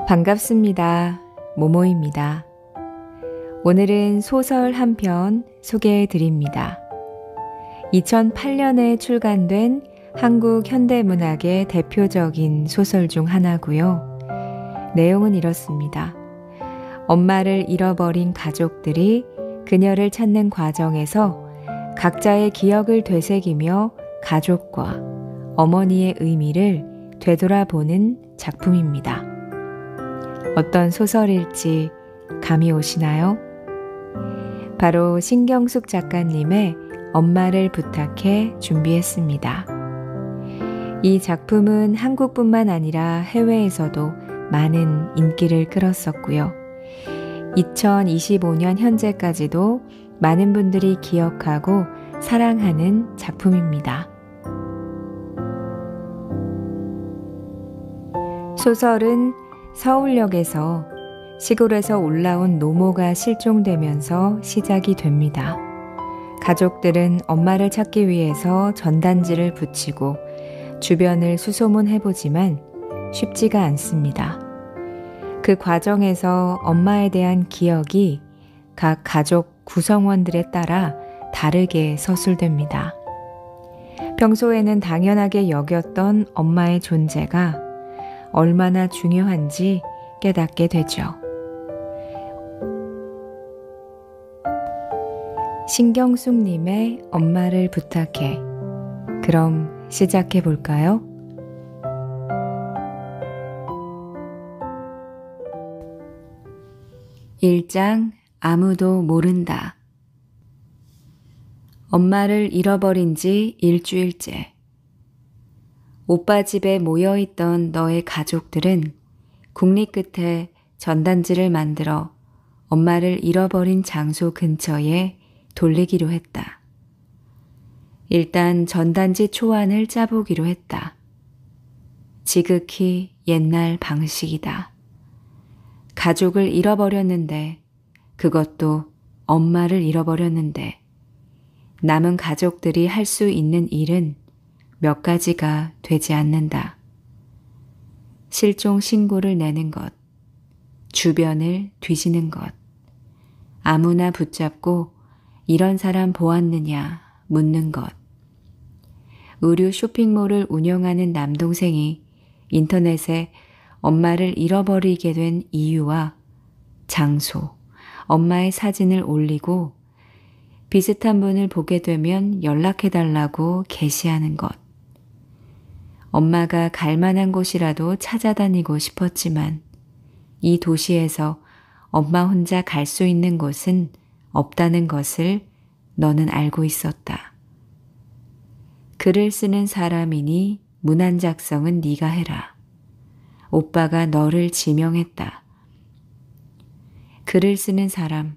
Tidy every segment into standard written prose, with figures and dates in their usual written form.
반갑습니다. 모모입니다. 오늘은 소설 한 편 소개해 드립니다. 2008년에 출간된 한국 현대문학의 대표적인 소설 중 하나고요. 내용은 이렇습니다. 엄마를 잃어버린 가족들이 그녀를 찾는 과정에서 각자의 기억을 되새기며 가족과 어머니의 의미를 되돌아보는 작품입니다. 어떤 소설일지 감이 오시나요? 바로 신경숙 작가님의 엄마를 부탁해 준비했습니다. 이 작품은 한국뿐만 아니라 해외에서도 많은 인기를 끌었었고요. 2025년 현재까지도 많은 분들이 기억하고 사랑하는 작품입니다. 소설은 서울역에서 시골에서 올라온 노모가 실종되면서 시작이 됩니다. 가족들은 엄마를 찾기 위해서 전단지를 붙이고 주변을 수소문해보지만 쉽지가 않습니다. 그 과정에서 엄마에 대한 기억이 각 가족 구성원들에 따라 다르게 서술됩니다. 평소에는 당연하게 여겼던 엄마의 존재가 얼마나 중요한지 깨닫게 되죠. 신경숙님의 엄마를 부탁해. 그럼 시작해 볼까요? (1장) 아무도 모른다. 엄마를 잃어버린 지 일주일째. 오빠 집에 모여있던 너의 가족들은 국리 끝에 전단지를 만들어 엄마를 잃어버린 장소 근처에 돌리기로 했다. 일단 전단지 초안을 짜보기로 했다. 지극히 옛날 방식이다. 가족을 잃어버렸는데, 그것도 엄마를 잃어버렸는데, 남은 가족들이 할 수 있는 일은 몇 가지가 되지 않는다. 실종 신고를 내는 것, 주변을 뒤지는 것, 아무나 붙잡고 이런 사람 보았느냐 묻는 것, 의류 쇼핑몰을 운영하는 남동생이 인터넷에 엄마를 잃어버리게 된 이유와 장소, 엄마의 사진을 올리고 비슷한 분을 보게 되면 연락해달라고 게시하는 것, 엄마가 갈 만한 곳이라도 찾아다니고 싶었지만 이 도시에서 엄마 혼자 갈 수 있는 곳은 없다는 것을 너는 알고 있었다. 글을 쓰는 사람이니 문안 작성은 네가 해라. 오빠가 너를 지명했다. 글을 쓰는 사람,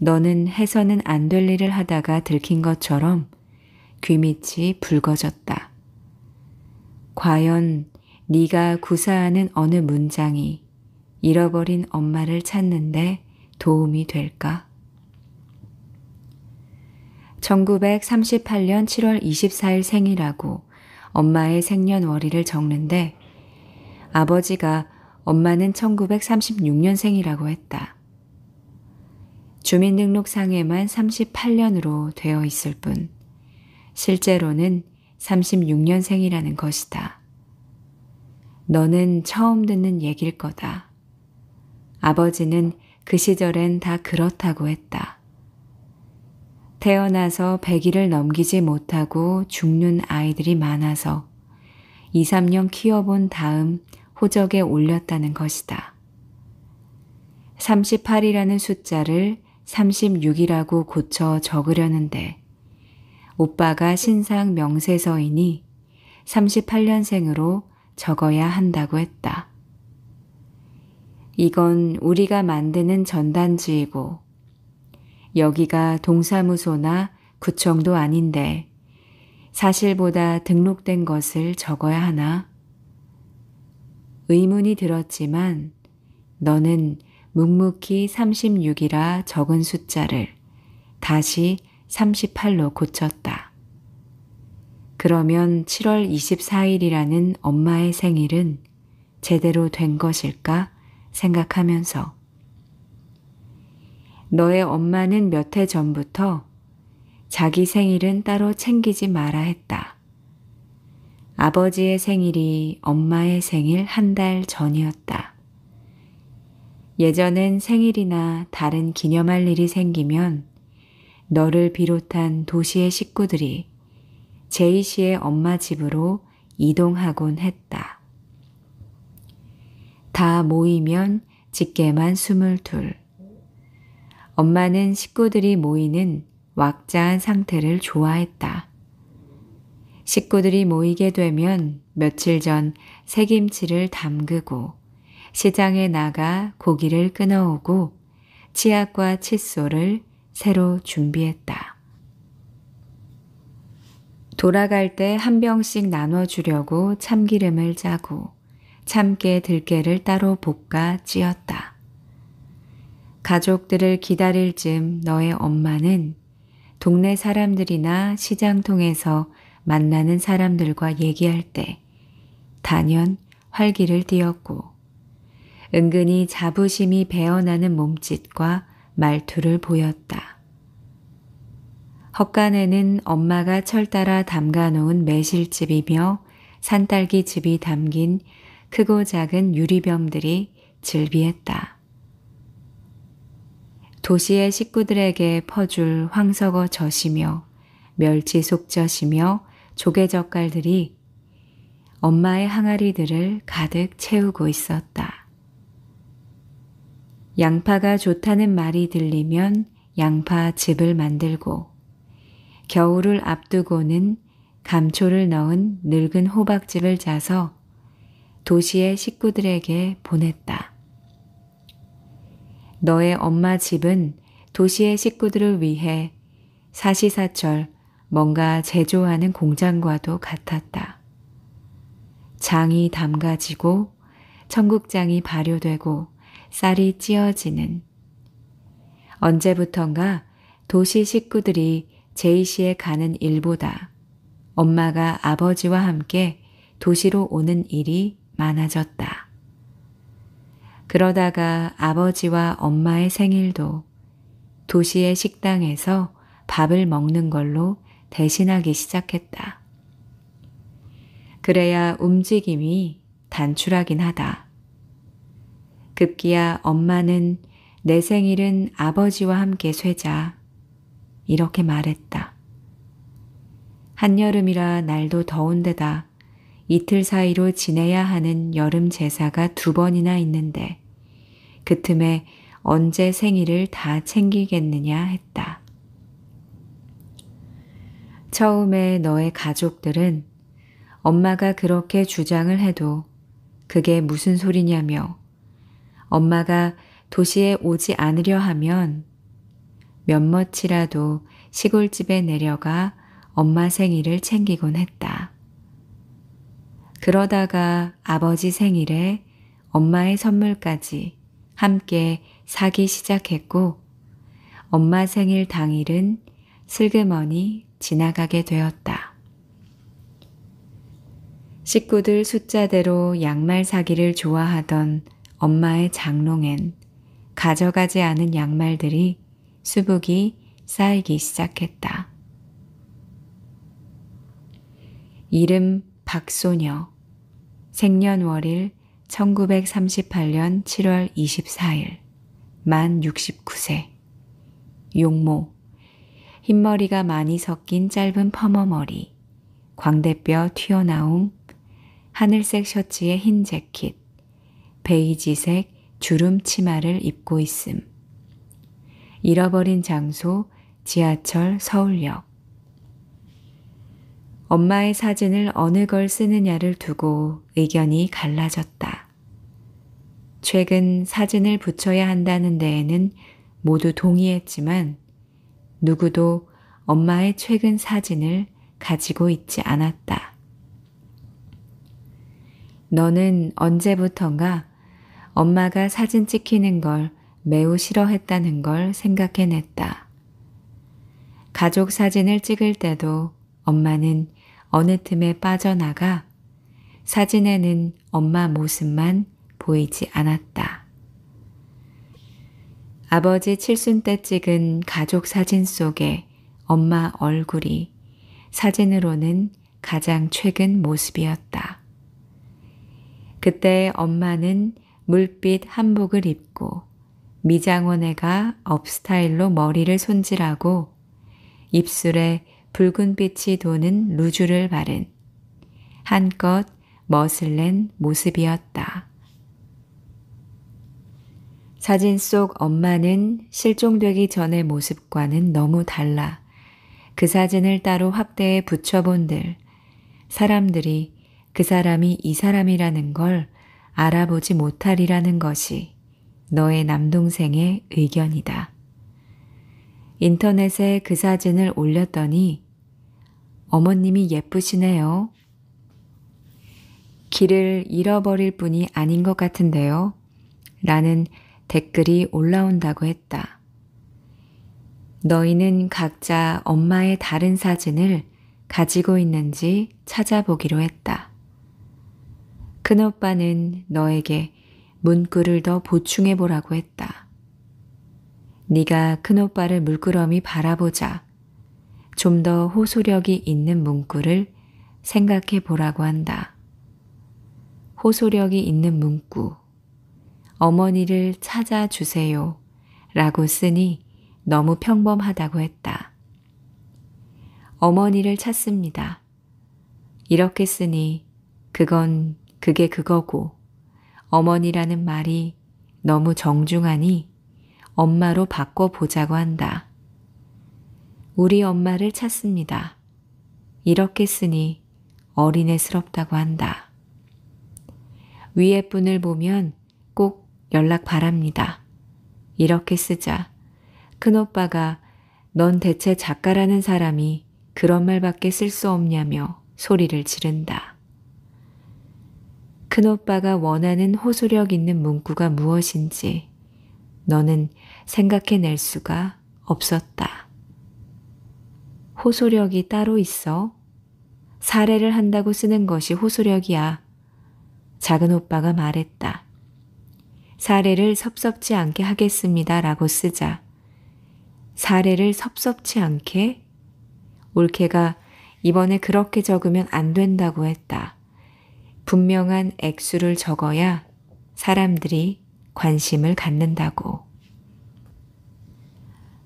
너는 해서는 안 될 일을 하다가 들킨 것처럼 귀밑이 붉어졌다. 과연 네가 구사하는 어느 문장이 잃어버린 엄마를 찾는데 도움이 될까? 1938년 7월 24일 생이라고 엄마의 생년월일을 적는데 아버지가 엄마는 1936년생이라고 했다. 주민등록상에만 38년으로 되어 있을 뿐 실제로는 36년생이라는 것이다. 너는 처음 듣는 얘길 거다. 아버지는 그 시절엔 다 그렇다고 했다. 태어나서 100일을 넘기지 못하고 죽는 아이들이 많아서 2, 3년 키워본 다음 호적에 올렸다는 것이다. 38이라는 숫자를 36이라고 고쳐 적으려는데 오빠가 신상 명세서이니 38년생으로 적어야 한다고 했다. 이건 우리가 만드는 전단지이고 여기가 동사무소나 구청도 아닌데 사실보다 등록된 것을 적어야 하나? 의문이 들었지만 너는 묵묵히 36이라 적은 숫자를 다시 38로 고쳤다. 그러면 7월 24일이라는 엄마의 생일은 제대로 된 것일까 생각하면서 너의 엄마는 몇 해 전부터 자기 생일은 따로 챙기지 마라 했다. 아버지의 생일이 엄마의 생일 한 달 전이었다. 예전엔 생일이나 다른 기념할 일이 생기면 너를 비롯한 도시의 식구들이 제이 씨의 엄마 집으로 이동하곤 했다. 다 모이면 직계만 22. 엄마는 식구들이 모이는 왁자한 상태를 좋아했다. 식구들이 모이게 되면 며칠 전 새김치를 담그고 시장에 나가 고기를 끊어오고 치약과 칫솔을 새로 준비했다. 돌아갈 때 한 병씩 나눠주려고 참기름을 짜고 참깨 들깨를 따로 볶아 찧었다. 가족들을 기다릴 즈음 너의 엄마는 동네 사람들이나 시장 통해서 만나는 사람들과 얘기할 때 단연 활기를 띠었고 은근히 자부심이 배어나는 몸짓과 말투를 보였다. 헛간에는 엄마가 철 따라 담가놓은 매실즙이며 산딸기즙이 담긴 크고 작은 유리병들이 즐비했다. 도시의 식구들에게 퍼줄 황석어 젖이며 멸치 속젓이며 조개젓갈들이 엄마의 항아리들을 가득 채우고 있었다. 양파가 좋다는 말이 들리면 양파즙을 만들고 겨울을 앞두고는 감초를 넣은 늙은 호박즙을 짜서 도시의 식구들에게 보냈다. 너의 엄마 집은 도시의 식구들을 위해 사시사철 뭔가 제조하는 공장과도 같았다. 장이 담가지고 청국장이 발효되고 쌀이 찧어지는 언제부턴가 도시 식구들이 제이시에 가는 일보다 엄마가 아버지와 함께 도시로 오는 일이 많아졌다. 그러다가 아버지와 엄마의 생일도 도시의 식당에서 밥을 먹는 걸로 대신하기 시작했다. 그래야 움직임이 단출하긴 하다. 급기야 엄마는 내 생일은 아버지와 함께 쇠자 이렇게 말했다. 한여름이라 날도 더운데다 이틀 사이로 지내야 하는 여름 제사가 2번이나 있는데 그 틈에 언제 생일을 다 챙기겠느냐 했다. 처음에 너의 가족들은 엄마가 그렇게 주장을 해도 그게 무슨 소리냐며 엄마가 도시에 오지 않으려 하면 몇몇이라도 시골집에 내려가 엄마 생일을 챙기곤 했다. 그러다가 아버지 생일에 엄마의 선물까지 함께 사기 시작했고 엄마 생일 당일은 슬그머니 지나가게 되었다. 식구들 숫자대로 양말 사기를 좋아하던 엄마의 장롱엔 가져가지 않은 양말들이 수북이 쌓이기 시작했다. 이름 박소녀, 생년월일 1938년 7월 24일, 만 69세, 용모, 흰머리가 많이 섞인 짧은 퍼머머리, 광대뼈 튀어나옴, 하늘색 셔츠에 흰 재킷, 베이지색 주름 치마를 입고 있음. 잃어버린 장소 지하철 서울역. 엄마의 사진을 어느 걸 쓰느냐를 두고 의견이 갈라졌다. 최근 사진을 붙여야 한다는 데에는 모두 동의했지만 누구도 엄마의 최근 사진을 가지고 있지 않았다. 너는 언제부턴가 엄마가 사진 찍히는 걸 매우 싫어했다는 걸 생각해냈다. 가족 사진을 찍을 때도 엄마는 어느 틈에 빠져나가 사진에는 엄마 모습만 보이지 않았다. 아버지 칠순 때 찍은 가족 사진 속에 엄마 얼굴이 사진으로는 가장 최근 모습이었다. 그때 엄마는 물빛 한복을 입고 미장원애가 업스타일로 머리를 손질하고 입술에 붉은 빛이 도는 루즈를 바른 한껏 멋을 낸 모습이었다. 사진 속 엄마는 실종되기 전의 모습과는 너무 달라 그 사진을 따로 확대해 붙여본들 사람들이 그 사람이 이 사람이라는 걸 알아보지 못하리라는 것이 너의 남동생의 의견이다. 인터넷에 그 사진을 올렸더니 어머님이 예쁘시네요. 길을 잃어버릴 뿐이 아닌 것 같은데요. 라는 댓글이 올라온다고 했다. 너희는 각자 엄마의 다른 사진을 가지고 있는지 찾아보기로 했다. 큰오빠는 너에게 문구를 더 보충해 보라고 했다. 네가 큰오빠를 물끄러미 바라보자. 좀 더 호소력이 있는 문구를 생각해 보라고 한다. 호소력이 있는 문구. 어머니를 찾아주세요. 라고 쓰니 너무 평범하다고 했다. 어머니를 찾습니다. 이렇게 쓰니 그게 그거고 어머니라는 말이 너무 정중하니 엄마로 바꿔보자고 한다. 우리 엄마를 찾습니다. 이렇게 쓰니 어린애스럽다고 한다. 위에 분을 보면 꼭 연락 바랍니다. 이렇게 쓰자 큰오빠가 넌 대체 작가라는 사람이 그런 말밖에 쓸 수 없냐며 소리를 지른다. 큰오빠가 원하는 호소력 있는 문구가 무엇인지 너는 생각해낼 수가 없었다. 호소력이 따로 있어? 사례를 한다고 쓰는 것이 호소력이야. 작은 오빠가 말했다. 사례를 섭섭지 않게 하겠습니다. 라고 쓰자. 사례를 섭섭지 않게? 올케가 이번에 그렇게 적으면 안 된다고 했다. 분명한 액수를 적어야 사람들이 관심을 갖는다고.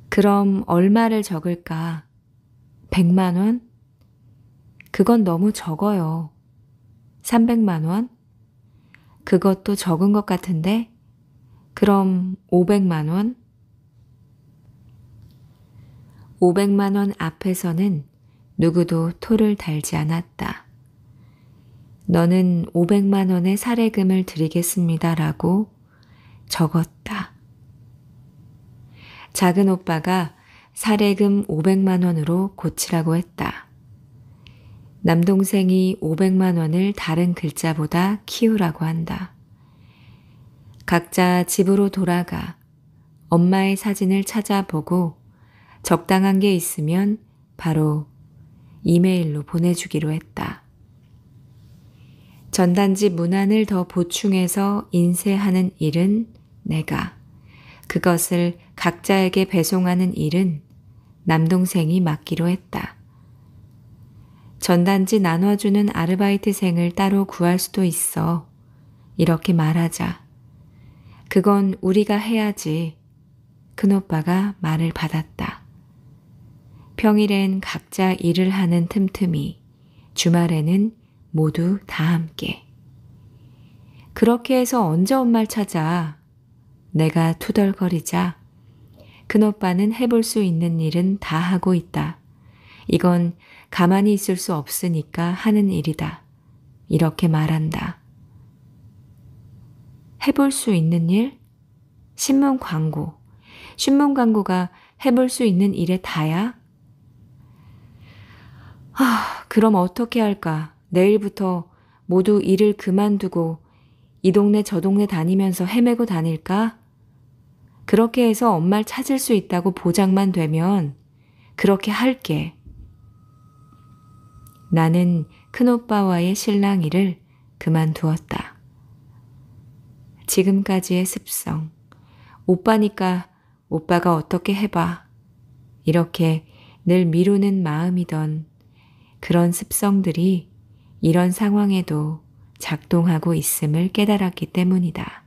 그럼 얼마를 적을까? 100만 원? 그건 너무 적어요. 300만 원? 그것도 적은 것 같은데? 그럼 500만 원? 500만 원 앞에서는 누구도 토를 달지 않았다. 너는 500만 원의 사례금을 드리겠습니다라고 적었다. 작은 오빠가 사례금 500만 원으로 고치라고 했다. 남동생이 500만 원을 다른 글자보다 키우라고 한다. 각자 집으로 돌아가 엄마의 사진을 찾아보고 적당한 게 있으면 바로 이메일로 보내주기로 했다. 전단지 문안을 더 보충해서 인쇄하는 일은 내가, 그것을 각자에게 배송하는 일은 남동생이 맡기로 했다. 전단지 나눠주는 아르바이트생을 따로 구할 수도 있어. 이렇게 말하자. 그건 우리가 해야지. 큰오빠가 말을 받았다. 평일엔 각자 일을 하는 틈틈이, 주말에는 모두 다 함께. 그렇게 해서 언제 엄마를 찾아? 내가 투덜거리자 큰오빠는 해볼 수 있는 일은 다 하고 있다. 이건 가만히 있을 수 없으니까 하는 일이다. 이렇게 말한다. 해볼 수 있는 일? 신문 광고. 신문 광고가 해볼 수 있는 일에 다야? 그럼 어떻게 할까? 내일부터 모두 일을 그만두고 이 동네 저 동네 다니면서 헤매고 다닐까? 그렇게 해서 엄마를 찾을 수 있다고 보장만 되면 그렇게 할게. 나는 큰오빠와의 실랑이를 그만두었다. 지금까지의 습성. 오빠니까 오빠가 어떻게 해봐. 이렇게 늘 미루는 마음이던 그런 습성들이 이런 상황에도 작동하고 있음을 깨달았기 때문이다.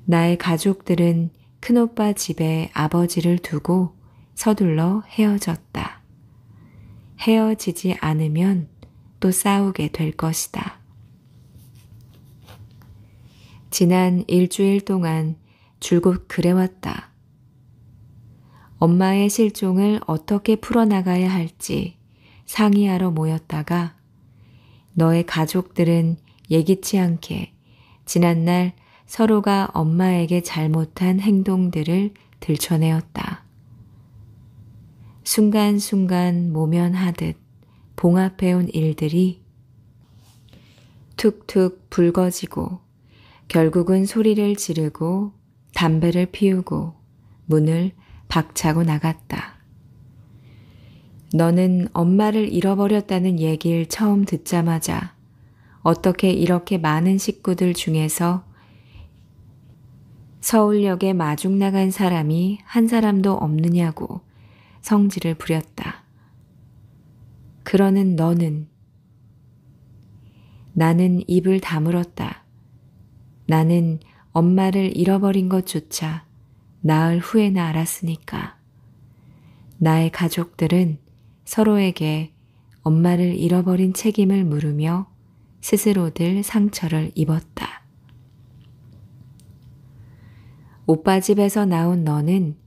나의 가족들은 큰오빠 집에 아버지를 두고 서둘러 헤어졌다. 헤어지지 않으면 또 싸우게 될 것이다. 지난 일주일 동안 줄곧 그래왔다. 엄마의 실종을 어떻게 풀어나가야 할지 상의하러 모였다가 너의 가족들은 예기치 않게 지난날 서로가 엄마에게 잘못한 행동들을 들춰내었다. 순간순간 모면하듯 봉합해온 일들이 툭툭 붉어지고 결국은 소리를 지르고 담배를 피우고 문을 박차고 나갔다. 너는 엄마를 잃어버렸다는 얘기를 처음 듣자마자 어떻게 이렇게 많은 식구들 중에서 서울역에 마중 나간 사람이 한 사람도 없느냐고 성질을 부렸다. 그러는 너는 나는 입을 다물었다. 나는 엄마를 잃어버린 것조차 나흘 후에나 알았으니까. 나의 가족들은 서로에게 엄마를 잃어버린 책임을 물으며 스스로들 상처를 입었다. 오빠 집에서 나온 너는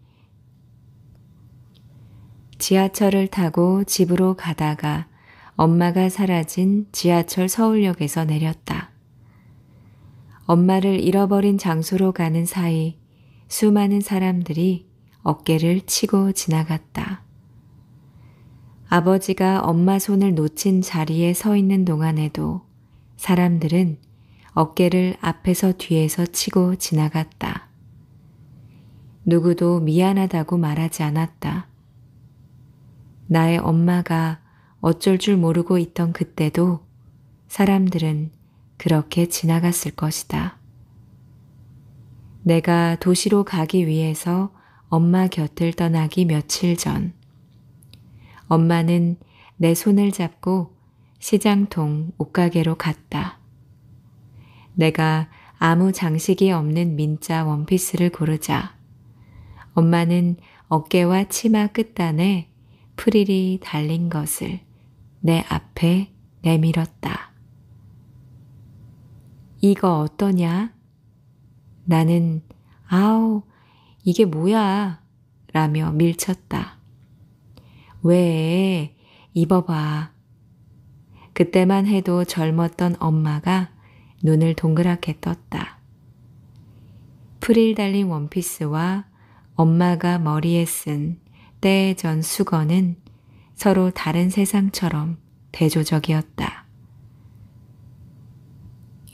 지하철을 타고 집으로 가다가 엄마가 사라진 지하철 서울역에서 내렸다. 엄마를 잃어버린 장소로 가는 사이 수많은 사람들이 어깨를 치고 지나갔다. 아버지가 엄마 손을 놓친 자리에 서 있는 동안에도 사람들은 어깨를 앞에서 뒤에서 치고 지나갔다. 누구도 미안하다고 말하지 않았다. 나의 엄마가 어쩔 줄 모르고 있던 그때도 사람들은 그렇게 지나갔을 것이다. 내가 도시로 가기 위해서 엄마 곁을 떠나기 며칠 전, 엄마는 내 손을 잡고 시장통 옷가게로 갔다. 내가 아무 장식이 없는 민자 원피스를 고르자 엄마는 어깨와 치마 끝단에 프릴이 달린 것을 내 앞에 내밀었다. 이거 어떠냐? 나는 아우 이게 뭐야? 라며 밀쳤다. 왜? 입어봐. 그때만 해도 젊었던 엄마가 눈을 동그랗게 떴다. 프릴 달린 원피스와 엄마가 머리에 쓴 때전 수건은 서로 다른 세상처럼 대조적이었다.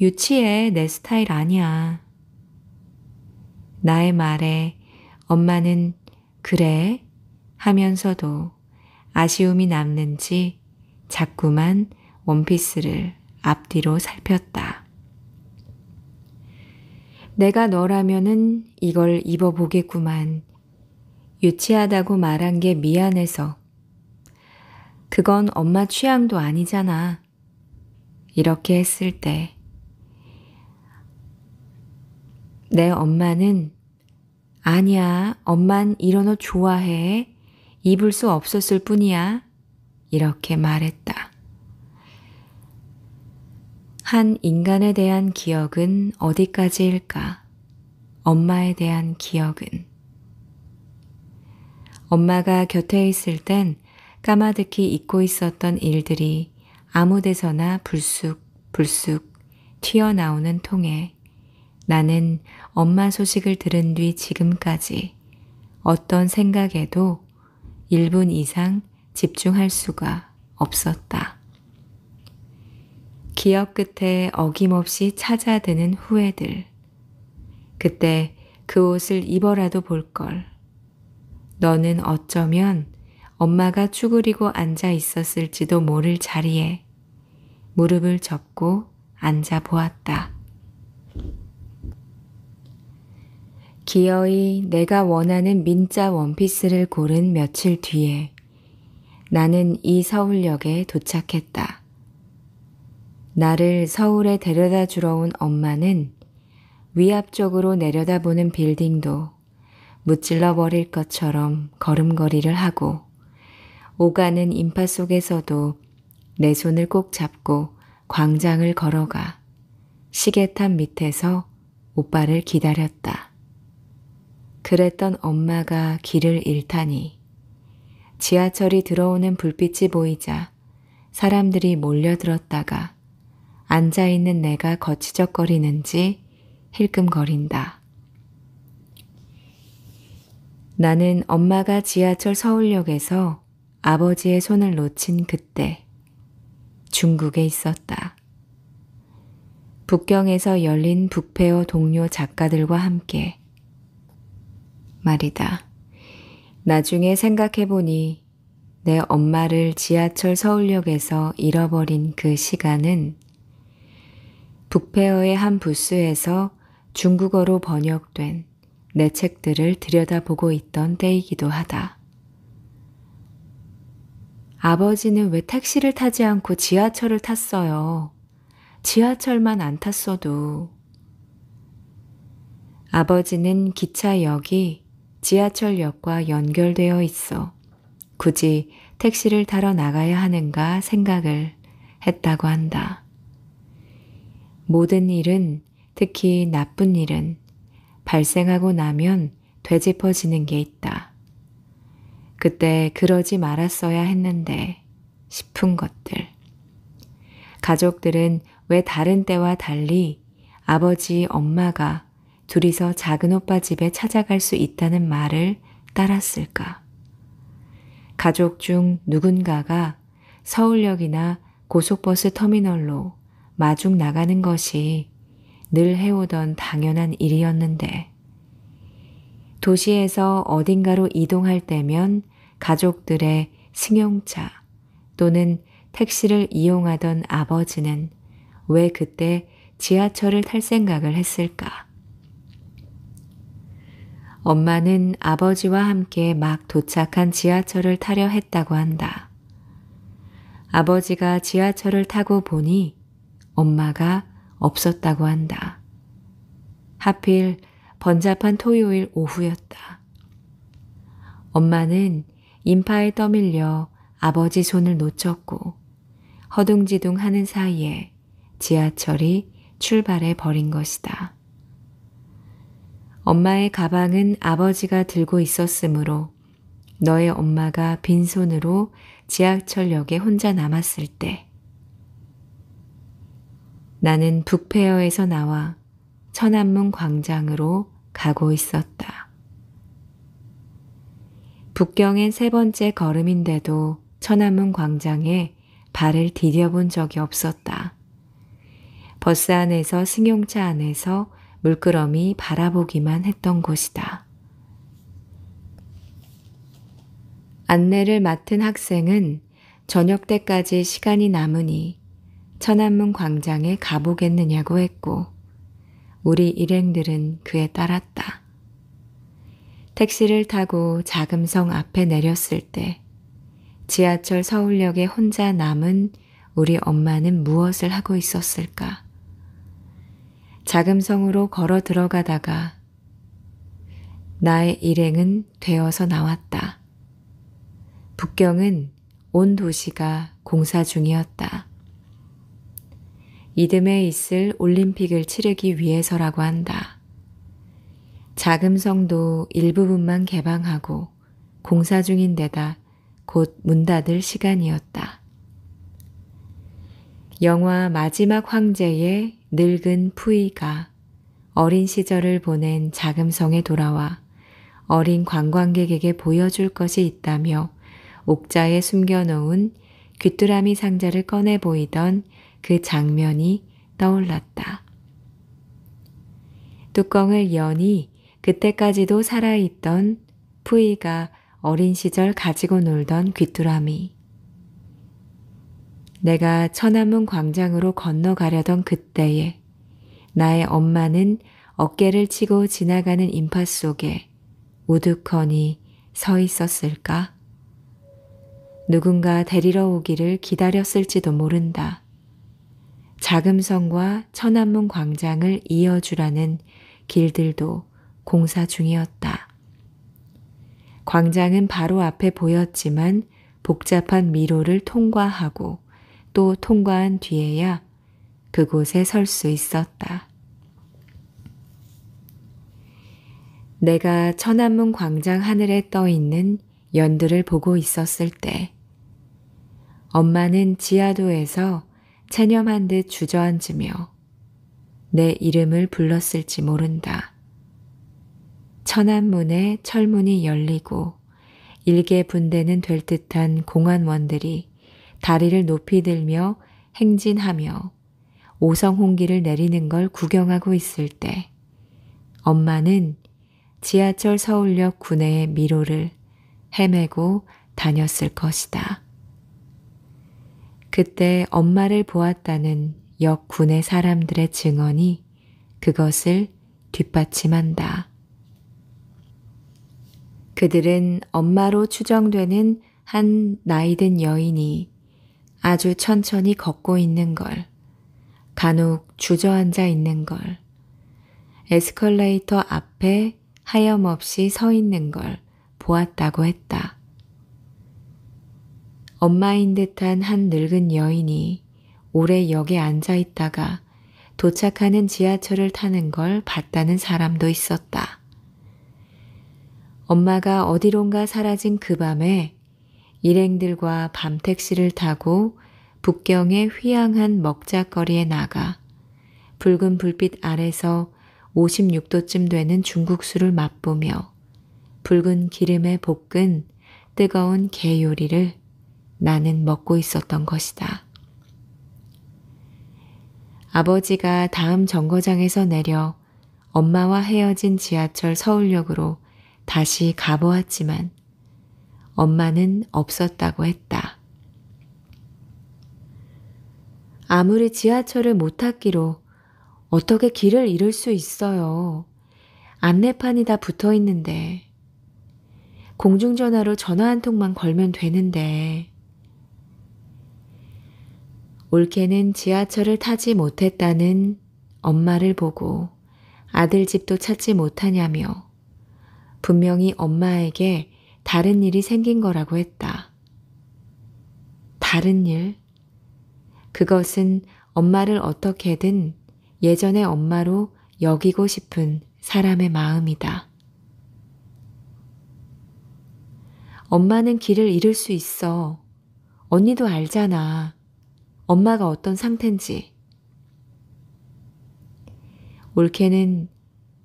유치해, 내 스타일 아니야. 나의 말에 엄마는 그래? 하면서도 아쉬움이 남는지 자꾸만 원피스를 앞뒤로 살폈다. 내가 너라면은 이걸 입어보겠구만. 유치하다고 말한 게 미안해서. 그건 엄마 취향도 아니잖아. 이렇게 했을 때 내 엄마는 아니야, 엄만 이런 옷 좋아해. 입을 수 없었을 뿐이야. 이렇게 말했다. 한 인간에 대한 기억은 어디까지일까? 엄마에 대한 기억은. 엄마가 곁에 있을 땐 까마득히 잊고 있었던 일들이 아무 데서나 불쑥 튀어나오는 통에 나는 엄마 소식을 들은 뒤 지금까지 어떤 생각에도 1분 이상 집중할 수가 없었다. 기억 끝에 어김없이 찾아드는 후회들. 그때 그 옷을 입어라도 볼 걸. 너는 어쩌면 엄마가 쭈그리고 앉아 있었을지도 모를 자리에 무릎을 접고 앉아 보았다. 기어이 내가 원하는 민자 원피스를 고른 며칠 뒤에 나는 이 서울역에 도착했다. 나를 서울에 데려다 주러 온 엄마는 위압적으로 내려다보는 빌딩도 무찔러 버릴 것처럼 걸음걸이를 하고 오가는 인파 속에서도 내 손을 꼭 잡고 광장을 걸어가 시계탑 밑에서 오빠를 기다렸다. 그랬던 엄마가 길을 잃다니 지하철이 들어오는 불빛이 보이자 사람들이 몰려들었다가 앉아있는 내가 거치적거리는지 힐끔거린다. 나는 엄마가 지하철 서울역에서 아버지의 손을 놓친 그때 중국에 있었다. 북경에서 열린 북페어 동료 작가들과 함께 말이다. 나중에 생각해보니 내 엄마를 지하철 서울역에서 잃어버린 그 시간은 북페어의 한 부스에서 중국어로 번역된 내 책들을 들여다보고 있던 때이기도 하다. 아버지는 왜 택시를 타지 않고 지하철을 탔어요? 지하철만 안 탔어도. 아버지는 기차역이 지하철역과 연결되어 있어 굳이 택시를 타러 나가야 하는가 생각을 했다고 한다. 모든 일은, 특히 나쁜 일은 발생하고 나면 되짚어지는 게 있다. 그때 그러지 말았어야 했는데 싶은 것들. 가족들은 왜 다른 때와 달리 아버지, 엄마가 둘이서 작은 오빠 집에 찾아갈 수 있다는 말을 따랐을까? 가족 중 누군가가 서울역이나 고속버스 터미널로 마중 나가는 것이 늘 해오던 당연한 일이었는데 도시에서 어딘가로 이동할 때면 가족들의 승용차 또는 택시를 이용하던 아버지는 왜 그때 지하철을 탈 생각을 했을까? 엄마는 아버지와 함께 막 도착한 지하철을 타려 했다고 한다. 아버지가 지하철을 타고 보니 엄마가 없었다고 한다. 하필 번잡한 토요일 오후였다. 엄마는 인파에 떠밀려 아버지 손을 놓쳤고 허둥지둥 하는 사이에 지하철이 출발해 버린 것이다. 엄마의 가방은 아버지가 들고 있었으므로 너의 엄마가 빈손으로 지하철역에 혼자 남았을 때 나는 북페어에서 나와 천안문 광장으로 가고 있었다. 북경엔 세 번째 걸음인데도 천안문 광장에 발을 디뎌본 적이 없었다. 버스 안에서 승용차 안에서 물끄러미 바라보기만 했던 곳이다. 안내를 맡은 학생은 저녁 때까지 시간이 남으니 천안문 광장에 가보겠느냐고 했고 우리 일행들은 그에 따랐다. 택시를 타고 자금성 앞에 내렸을 때 지하철 서울역에 혼자 남은 우리 엄마는 무엇을 하고 있었을까? 자금성으로 걸어 들어가다가 나의 일행은 되어서 나왔다. 북경은 온 도시가 공사 중이었다. 이듬해 있을 올림픽을 치르기 위해서라고 한다. 자금성도 일부분만 개방하고 공사 중인 데다 곧 문 닫을 시간이었다. 영화 마지막 황제의 늙은 푸이가 어린 시절을 보낸 자금성에 돌아와 어린 관광객에게 보여줄 것이 있다며 옥자에 숨겨놓은 귀뚜라미 상자를 꺼내 보이던 그 장면이 떠올랐다. 뚜껑을 여니 그때까지도 살아있던 푸이가 어린 시절 가지고 놀던 귀뚜라미. 내가 천안문 광장으로 건너가려던 그때에 나의 엄마는 어깨를 치고 지나가는 인파 속에 우두커니 서 있었을까? 누군가 데리러 오기를 기다렸을지도 모른다. 자금성과 천안문 광장을 이어주라는 길들도 공사 중이었다. 광장은 바로 앞에 보였지만 복잡한 미로를 통과하고 또 통과한 뒤에야 그곳에 설 수 있었다. 내가 천안문 광장 하늘에 떠 있는 연두를 보고 있었을 때 엄마는 지하도에서 체념한 듯 주저앉으며 내 이름을 불렀을지 모른다. 천안문에 철문이 열리고 일개 분대는 될 듯한 공안원들이 다리를 높이 들며 행진하며 오성홍기를 내리는 걸 구경하고 있을 때 엄마는 지하철 서울역 구내의 미로를 헤매고 다녔을 것이다. 그때 엄마를 보았다는 역 구내 사람들의 증언이 그것을 뒷받침한다. 그들은 엄마로 추정되는 한 나이든 여인이 아주 천천히 걷고 있는 걸, 간혹 주저앉아 있는 걸, 에스컬레이터 앞에 하염없이 서 있는 걸 보았다고 했다. 엄마인 듯한 한 늙은 여인이 오래 역에 앉아 있다가 도착하는 지하철을 타는 걸 봤다는 사람도 있었다. 엄마가 어디론가 사라진 그 밤에 일행들과 밤 택시를 타고 북경의 휘황한 먹자거리에 나가 붉은 불빛 아래서 56도쯤 되는 중국술을 맛보며 붉은 기름에 볶은 뜨거운 게 요리를 나는 먹고 있었던 것이다. 아버지가 다음 정거장에서 내려 엄마와 헤어진 지하철 서울역으로 다시 가보았지만 엄마는 없었다고 했다. 아무리 지하철을 못 탔기로 어떻게 길을 잃을 수 있어요. 안내판이 다 붙어 있는데. 공중전화로 전화 한 통만 걸면 되는데. 올케는 지하철을 타지 못했다는 엄마를 보고 아들 집도 찾지 못하냐며 분명히 엄마에게 다른 일이 생긴 거라고 했다. 다른 일? 그것은 엄마를 어떻게든 예전의 엄마로 여기고 싶은 사람의 마음이다. 엄마는 길을 잃을 수 있어. 언니도 알잖아. 엄마가 어떤 상태인지. 올케는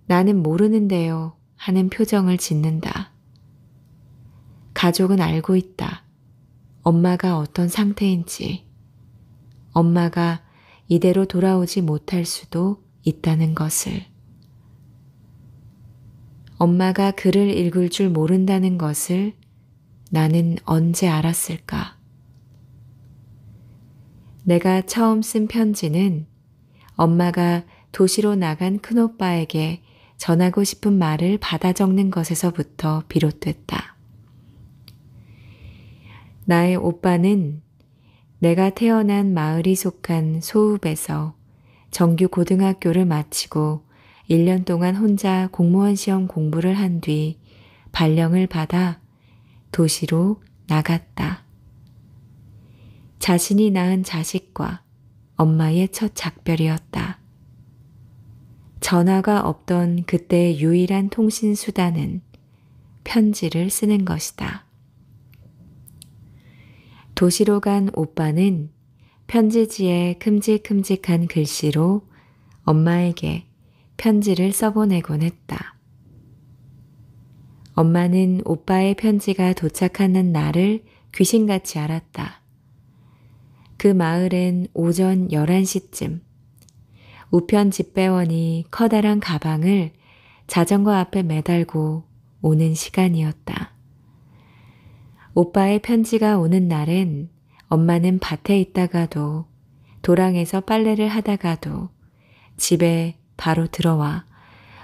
나는 모르는데요 하는 표정을 짓는다. 가족은 알고 있다. 엄마가 어떤 상태인지. 엄마가 이대로 돌아오지 못할 수도 있다는 것을. 엄마가 글을 읽을 줄 모른다는 것을 나는 언제 알았을까? 내가 처음 쓴 편지는 엄마가 도시로 나간 큰오빠에게 전하고 싶은 말을 받아 적는 것에서부터 비롯됐다. 나의 오빠는 내가 태어난 마을이 속한 소읍에서 정규 고등학교를 마치고 1년 동안 혼자 공무원 시험 공부를 한 뒤 발령을 받아 도시로 나갔다. 자신이 낳은 자식과 엄마의 첫 작별이었다. 전화가 없던 그때의 유일한 통신 수단은 편지를 쓰는 것이다. 도시로 간 오빠는 편지지에 큼직큼직한 글씨로 엄마에게 편지를 써보내곤 했다. 엄마는 오빠의 편지가 도착하는 날을 귀신같이 알았다. 그 마을엔 오전 11시쯤 우편 집배원이 커다란 가방을 자전거 앞에 매달고 오는 시간이었다. 오빠의 편지가 오는 날엔 엄마는 밭에 있다가도 도랑에서 빨래를 하다가도 집에 바로 들어와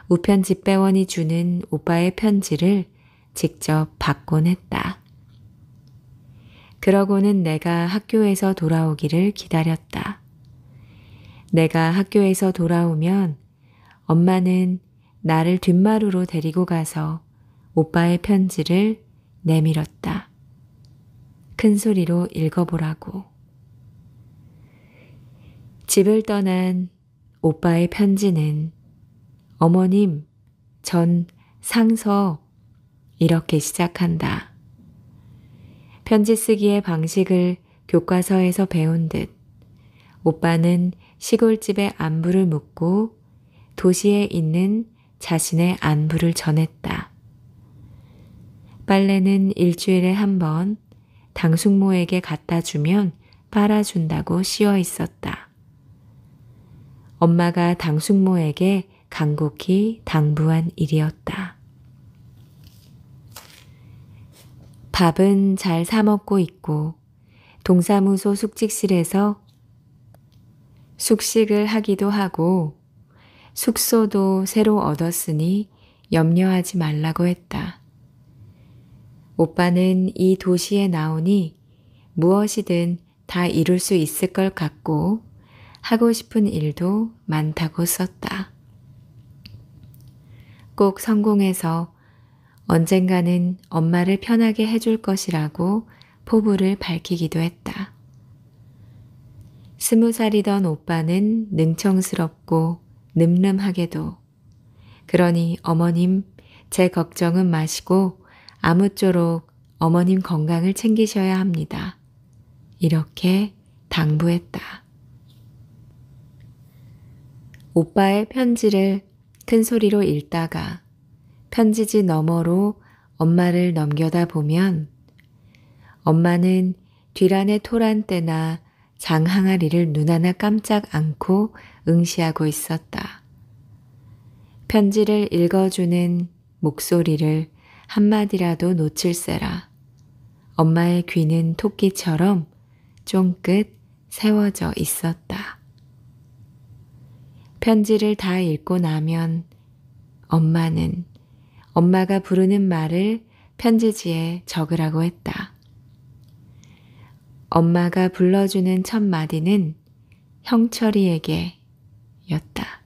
우편 집배원이 주는 오빠의 편지를 직접 받곤 했다. 그러고는 내가 학교에서 돌아오기를 기다렸다. 내가 학교에서 돌아오면 엄마는 나를 뒷마루로 데리고 가서 오빠의 편지를 내밀었다. 큰 소리로 읽어보라고. 집을 떠난 오빠의 편지는 어머님, 전 상서 이렇게 시작한다. 편지 쓰기의 방식을 교과서에서 배운 듯 오빠는 시골집의 안부를 묻고 도시에 있는 자신의 안부를 전했다. 빨래는 일주일에 한 번 당숙모에게 갖다 주면 빨아준다고 씌워 있었다. 엄마가 당숙모에게 간곡히 당부한 일이었다. 밥은 잘 사 먹고 있고 동사무소 숙직실에서 숙식을 하기도 하고 숙소도 새로 얻었으니 염려하지 말라고 했다. 오빠는 이 도시에 나오니 무엇이든 다 이룰 수 있을 것 같고 하고 싶은 일도 많다고 썼다. 꼭 성공해서 언젠가는 엄마를 편하게 해줄 것이라고 포부를 밝히기도 했다. 20살이던 오빠는 능청스럽고 늠름하게도 그러니 어머님 제 걱정은 마시고 아무쪼록 어머님 건강을 챙기셔야 합니다. 이렇게 당부했다. 오빠의 편지를 큰 소리로 읽다가 편지지 너머로 엄마를 넘겨다 보면 엄마는 뒤란의 토란대나 장항아리를 눈 하나 깜짝 않고 응시하고 있었다. 편지를 읽어주는 목소리를 한마디라도 놓칠세라. 엄마의 귀는 토끼처럼 쫑긋 세워져 있었다. 편지를 다 읽고 나면 엄마는 엄마가 부르는 말을 편지지에 적으라고 했다. 엄마가 불러주는 첫 마디는 형철이에게 였다.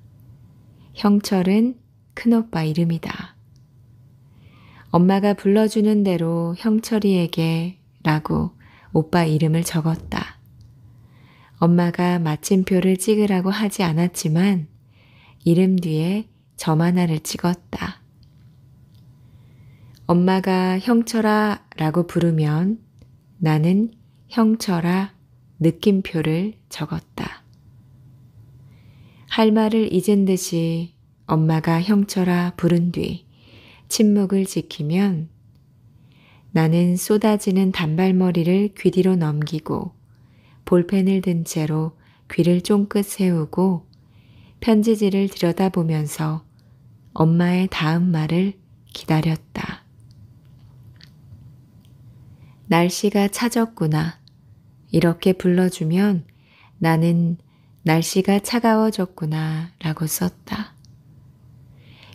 형철은 큰오빠 이름이다. 엄마가 불러주는 대로 형철이에게 라고 오빠 이름을 적었다. 엄마가 마침표를 찍으라고 하지 않았지만 이름 뒤에 점 하나를 찍었다. 엄마가 형철아 라고 부르면 나는 형철아 느낌표를 적었다. 할 말을 잊은 듯이 엄마가 형철아 부른 뒤 침묵을 지키면 나는 쏟아지는 단발머리를 귀 뒤로 넘기고 볼펜을 든 채로 귀를 쫑긋 세우고 편지지를 들여다보면서 엄마의 다음 말을 기다렸다. 날씨가 차졌구나. 이렇게 불러주면 나는 날씨가 차가워졌구나 라고 썼다.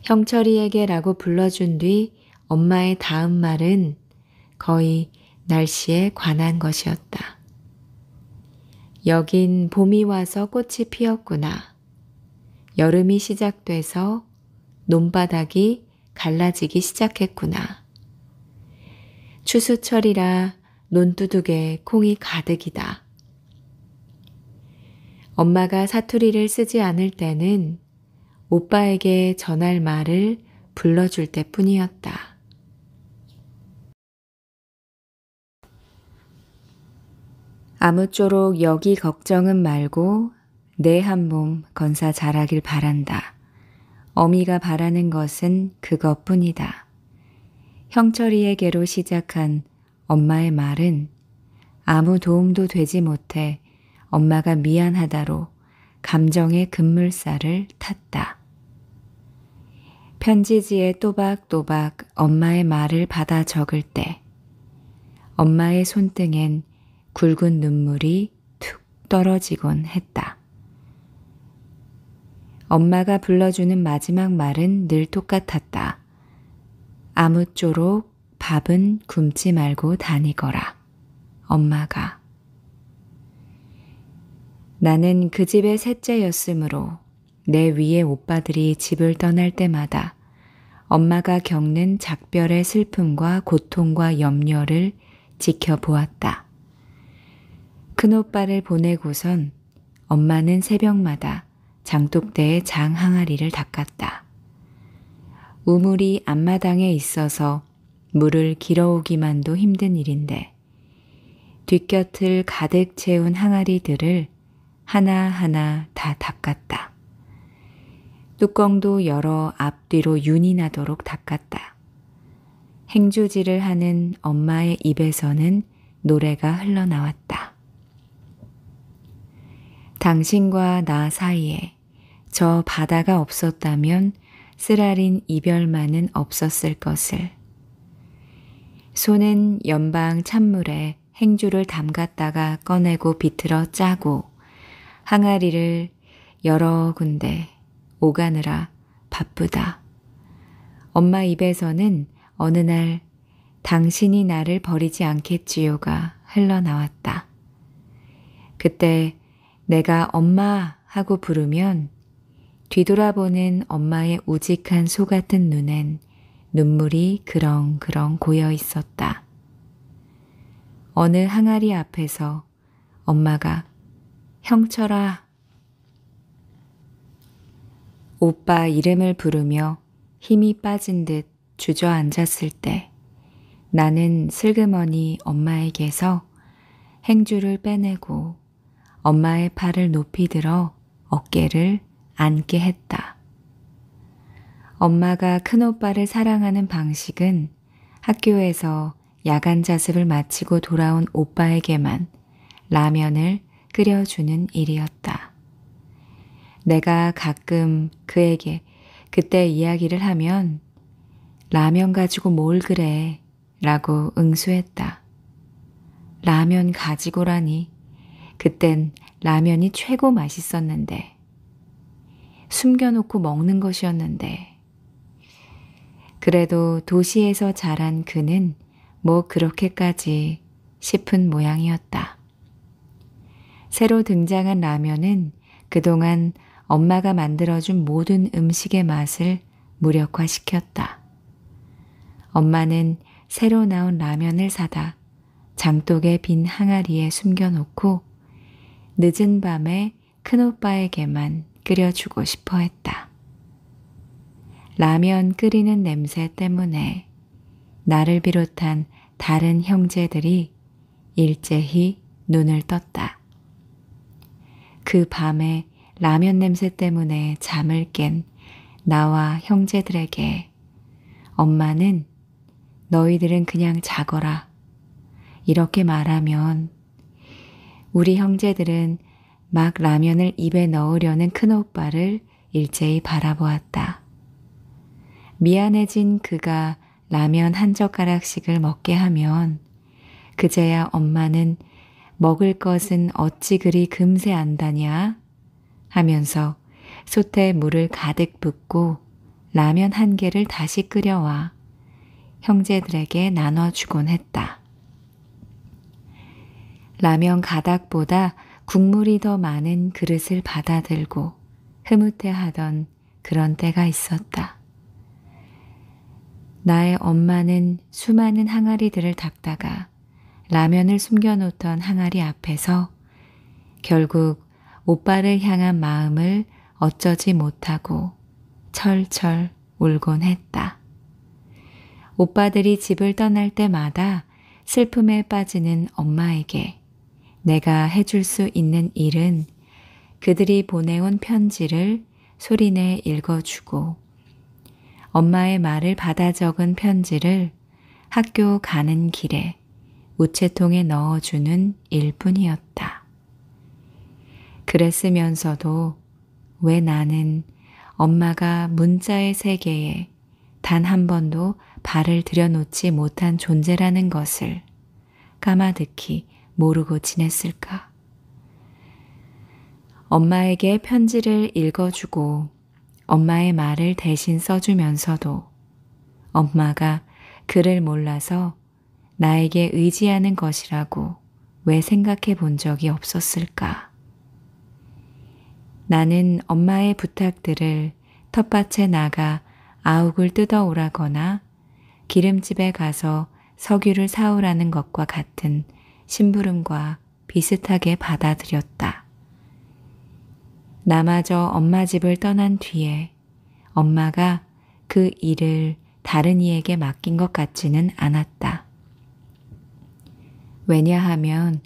형철이에게 라고 불러준 뒤 엄마의 다음 말은 거의 날씨에 관한 것이었다. 여긴 봄이 와서 꽃이 피었구나. 여름이 시작돼서 논바닥이 갈라지기 시작했구나. 추수철이라 논두둑에 콩이 가득이다. 엄마가 사투리를 쓰지 않을 때는 오빠에게 전할 말을 불러줄 때뿐이었다. 아무쪼록 여기 걱정은 말고 내 한 몸 건사 잘하길 바란다. 어미가 바라는 것은 그것뿐이다. 형철이에게로 시작한 엄마의 말은 아무 도움도 되지 못해 엄마가 미안하다로 감정의 급물살을 탔다. 편지지에 또박또박 엄마의 말을 받아 적을 때 엄마의 손등엔 굵은 눈물이 툭 떨어지곤 했다. 엄마가 불러주는 마지막 말은 늘 똑같았다. 아무쪼록 밥은 굶지 말고 다니거라. 엄마가. 나는 그 집의 셋째였으므로 내 위의 오빠들이 집을 떠날 때마다 엄마가 겪는 작별의 슬픔과 고통과 염려를 지켜보았다. 큰오빠를 보내고선 엄마는 새벽마다 장독대에 장 항아리를 닦았다. 우물이 앞마당에 있어서 물을 길어오기만도 힘든 일인데 뒷곁을 가득 채운 항아리들을 하나하나 다 닦았다. 뚜껑도 열어 앞뒤로 윤이 나도록 닦았다. 행주질을 하는 엄마의 입에서는 노래가 흘러나왔다. 당신과 나 사이에 저 바다가 없었다면 쓰라린 이별만은 없었을 것을. 손은 연방 찬물에 행주를 담갔다가 꺼내고 비틀어 짜고 항아리를 여러 군데 오가느라 바쁘다. 엄마 입에서는 어느 날 당신이 나를 버리지 않겠지요가 흘러나왔다. 그때 내가 엄마 하고 부르면 뒤돌아보는 엄마의 우직한 소 같은 눈엔 눈물이 그렁그렁 고여 있었다. 어느 항아리 앞에서 엄마가 형철아 오빠 이름을 부르며 힘이 빠진 듯 주저앉았을 때 나는 슬그머니 엄마에게서 행주를 빼내고 엄마의 팔을 높이 들어 어깨를 안게 했다. 엄마가 큰오빠를 사랑하는 방식은 학교에서 야간 자습을 마치고 돌아온 오빠에게만 라면을 끓여주는 일이었다. 내가 가끔 그에게 그때 이야기를 하면 라면 가지고 뭘 그래 라고 응수했다. 라면 가지고라니 그땐 라면이 최고 맛있었는데 숨겨놓고 먹는 것이었는데 그래도 도시에서 자란 그는 뭐 그렇게까지 싶은 모양이었다. 새로 등장한 라면은 그동안 엄마가 만들어준 모든 음식의 맛을 무력화시켰다. 엄마는 새로 나온 라면을 사다 장독의 빈 항아리에 숨겨놓고 늦은 밤에 큰오빠에게만 끓여주고 싶어 했다. 라면 끓이는 냄새 때문에 나를 비롯한 다른 형제들이 일제히 눈을 떴다. 그 밤에 라면 냄새 때문에 잠을 깬 나와 형제들에게 엄마는 너희들은 그냥 자거라 이렇게 말하면 우리 형제들은 막 라면을 입에 넣으려는 큰오빠를 일제히 바라보았다. 미안해진 그가 라면 한 젓가락씩을 먹게 하면 그제야 엄마는 먹을 것은 어찌 그리 금세 안다냐 하면서 솥에 물을 가득 붓고 라면 한 개를 다시 끓여와 형제들에게 나눠주곤 했다. 라면 가닥보다 국물이 더 많은 그릇을 받아들고 흐뭇해하던 그런 때가 있었다. 나의 엄마는 수많은 항아리들을 닦다가 라면을 숨겨놓던 항아리 앞에서 결국 오빠를 향한 마음을 어쩌지 못하고 철철 울곤 했다. 오빠들이 집을 떠날 때마다 슬픔에 빠지는 엄마에게 내가 해줄 수 있는 일은 그들이 보내온 편지를 소리내 읽어주고 엄마의 말을 받아 적은 편지를 학교 가는 길에 우체통에 넣어주는 일뿐이었다. 그랬으면서도 왜 나는 엄마가 문자의 세계에 단 한 번도 발을 들여놓지 못한 존재라는 것을 까마득히 모르고 지냈을까? 엄마에게 편지를 읽어주고 엄마의 말을 대신 써주면서도 엄마가 그를 몰라서 나에게 의지하는 것이라고 왜 생각해 본 적이 없었을까? 나는 엄마의 부탁들을 텃밭에 나가 아욱을 뜯어오라거나 기름집에 가서 석유를 사오라는 것과 같은 심부름과 비슷하게 받아들였다. 나마저 엄마 집을 떠난 뒤에 엄마가 그 일을 다른 이에게 맡긴 것 같지는 않았다. 왜냐하면